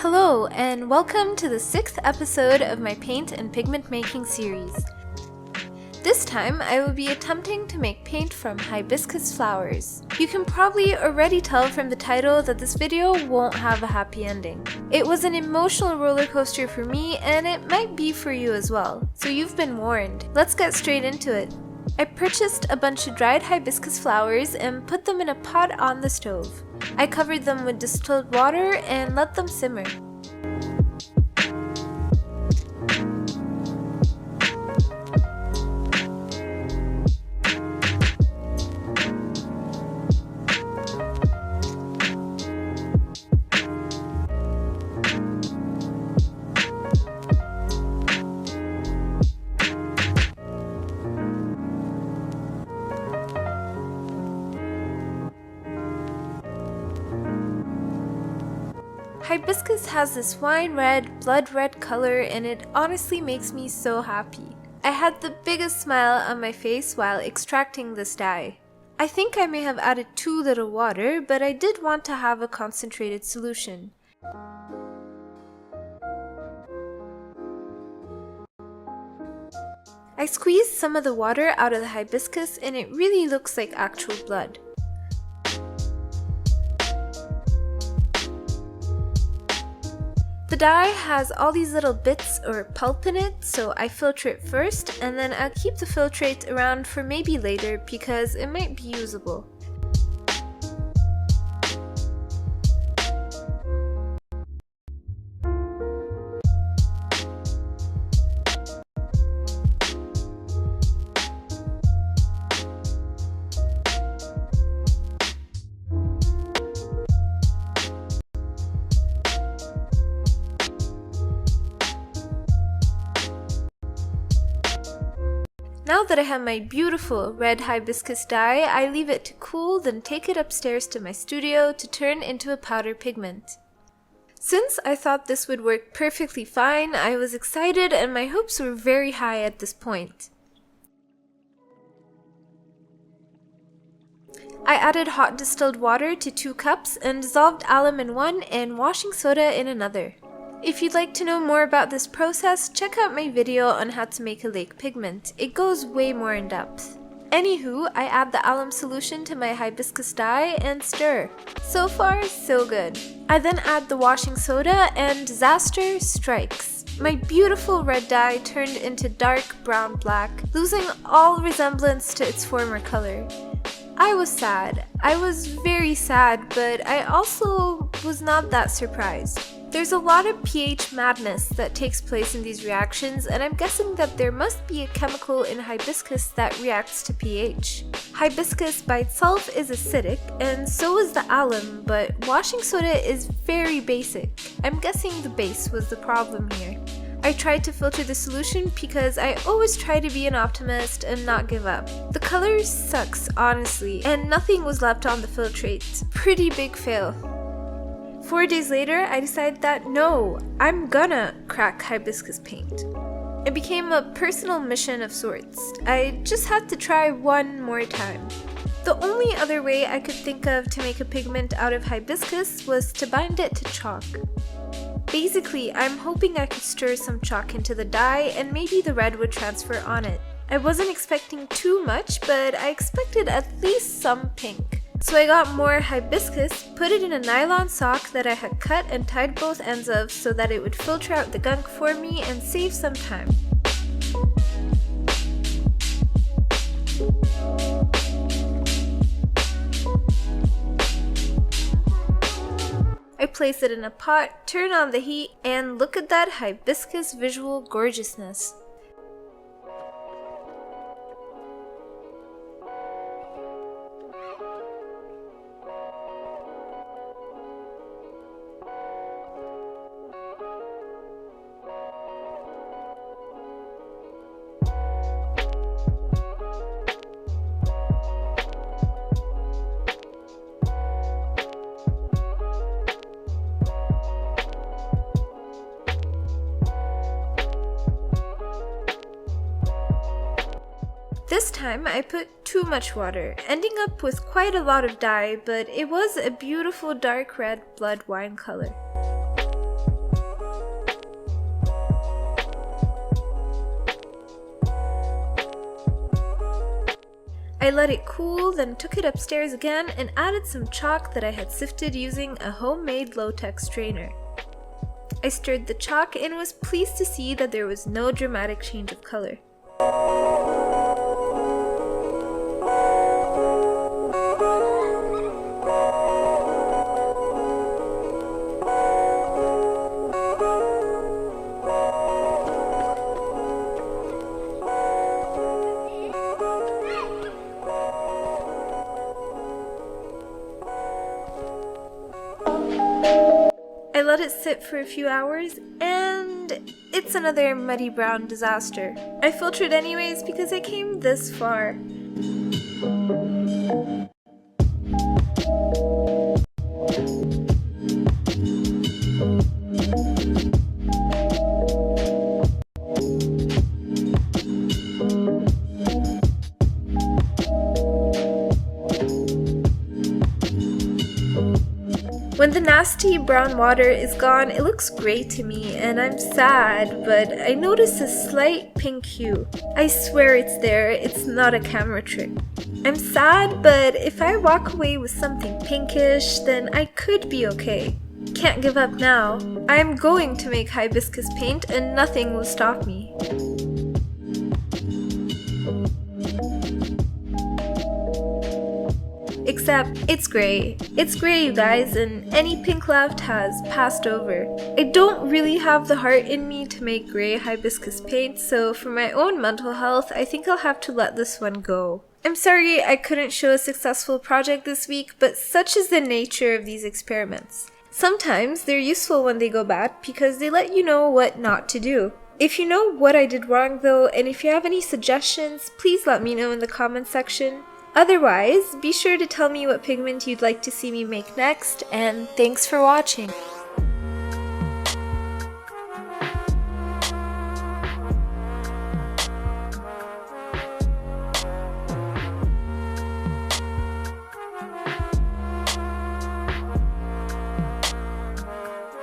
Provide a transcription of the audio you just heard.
Hello, and welcome to the 6th episode of my paint and pigment making series. This time, I will be attempting to make paint from hibiscus flowers. You can probably already tell from the title that this video won't have a happy ending. It was an emotional roller coaster for me, and it might be for you as well, so you've been warned. Let's get straight into it. I purchased a bunch of dried hibiscus flowers and put them in a pot on the stove. I covered them with distilled water and let them simmer. Hibiscus has this wine red, blood red color, and it honestly makes me so happy. I had the biggest smile on my face while extracting this dye. I think I may have added too little water, but I did want to have a concentrated solution. I squeezed some of the water out of the hibiscus and it really looks like actual blood. The dye has all these little bits or pulp in it, so I filter it first and then I'll keep the filtrate around for maybe later because it might be usable. Now that I have my beautiful red hibiscus dye, I leave it to cool, then take it upstairs to my studio to turn into a powder pigment. Since I thought this would work perfectly fine, I was excited and my hopes were very high at this point. I added hot distilled water to 2 cups and dissolved alum in one and washing soda in another. If you'd like to know more about this process, check out my video on how to make a lake pigment. It goes way more in depth. Anywho, I add the alum solution to my hibiscus dye and stir. So far, so good. I then add the washing soda and disaster strikes. My beautiful red dye turned into dark brown black, losing all resemblance to its former color. I was sad. I was very sad, but I also was not that surprised. There's a lot of pH madness that takes place in these reactions, and I'm guessing that there must be a chemical in hibiscus that reacts to pH. Hibiscus by itself is acidic, and so is the alum, but washing soda is very basic. I'm guessing the base was the problem here. I tried to filter the solution because I always try to be an optimist and not give up. The color sucks, honestly, and nothing was left on the filtrate. Pretty big fail. 4 days later, I decided that no, I'm gonna crack hibiscus paint. It became a personal mission of sorts. I just had to try one more time. The only other way I could think of to make a pigment out of hibiscus was to bind it to chalk. Basically, I'm hoping I could stir some chalk into the dye and maybe the red would transfer on it. I wasn't expecting too much, but I expected at least some pink. So I got more hibiscus, put it in a nylon sock that I had cut and tied both ends of so that it would filter out the gunk for me and save some time. I place it in a pot, turn on the heat, and look at that hibiscus visual gorgeousness. This time I put too much water, ending up with quite a lot of dye, but it was a beautiful dark red blood wine color. I let it cool, then took it upstairs again and added some chalk that I had sifted using a homemade low-tech strainer. I stirred the chalk and was pleased to see that there was no dramatic change of color. I let it sit for a few hours, and it's another muddy brown disaster. I filtered anyways because I came this far. When the nasty brown water is gone, it looks gray to me, and I'm sad, but I notice a slight pink hue. I swear it's there, it's not a camera trick. I'm sad, but if I walk away with something pinkish, then I could be okay. Can't give up now. I'm going to make hibiscus paint and nothing will stop me. Except, it's gray. It's gray, you guys, and any pink left has passed over. I don't really have the heart in me to make gray hibiscus paint, so for my own mental health, I think I'll have to let this one go. I'm sorry I couldn't show a successful project this week, but such is the nature of these experiments. Sometimes they're useful when they go bad because they let you know what not to do. If you know what I did wrong though, and if you have any suggestions, please let me know in the comments section. Otherwise, be sure to tell me what pigment you'd like to see me make next, and thanks for watching!